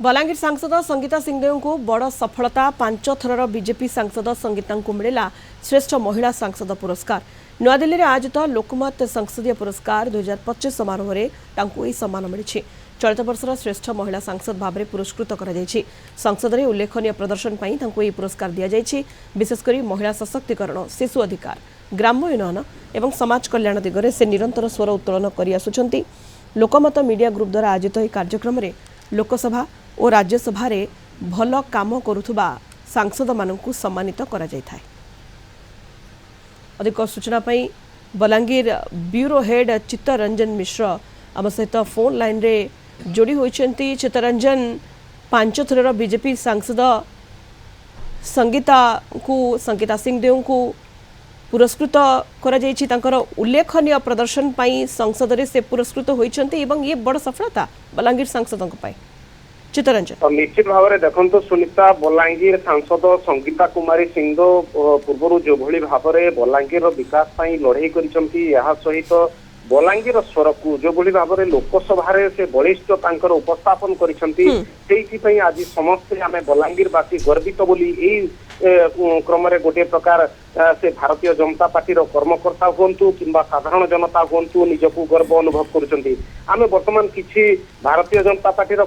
बलांगीर सांसद संगीता सिंहदेव को बड़ सफलता 5 थरर बीजेपी सांसद संगीता को मिला श्रेष्ठ महिला सांसद पुरस्कार। नुआदिल्ली में आयोजित लोकमत संसदीय पुरस्कार 2025 समारोह में यह सम्मान मिली। चलित वर्षर श्रेष्ठ महिला सांसद भाव में पुरस्कृत कर संसद में उल्लेखनीय प्रदर्शन पर यह पुरस्कार दि जाएगी। विशेषकर महिला सशक्तिकरण, शिशु अधिकार, ग्राम्य उन्नयन एवं समाज कल्याण दिगरे से निरंतर स्वर उत्तोलन कर लोकमत मीडिया ग्रुप द्वारा आयोजित यह कार्यक्रम में लोकसभा और राज्यसभा रे भल काम करुथुबा सांसद मानकु सम्मानित करा जाय थाए। अधिक सूचना पाई बलांगीर ब्यूरो हेड चित्तरंजन मिश्र आम सहित फोन लाइन रे जोड़ी होइछंती। चित्तरंजन, 5 थरर बीजेपी सांसद संगीता सिंहदेव को पुरस्कृत करा जायछि। तांकर उल्लेखनीय प्रदर्शन पाई संसद रे से पुरस्कृत होइछंती एवं ये बड़ सफलता बलांगीर सांसदों पाई। चित्तरंजन, निश्चित भाव में देखो सुनीता, बलांगीर सांसद संगीता कुमारी सिंहदेव पूर्व जो भाव में बलांगीर विकास लड़ाई सहित बलांगीर स्वर को जो भाव में लोकसभा से बलिष्ठ उपस्थापन कर आज समस्ते आम बलांगीरवासी गर्वित बोली क्रम गोटे प्रकार से भारतीय जनता पार्टी कर्मकर्ता हूँ कि साधारण जनता हूँ निजक गर्व अनुभव कर। बर्तमान किसी भारतीय जनता पार्टी कर्म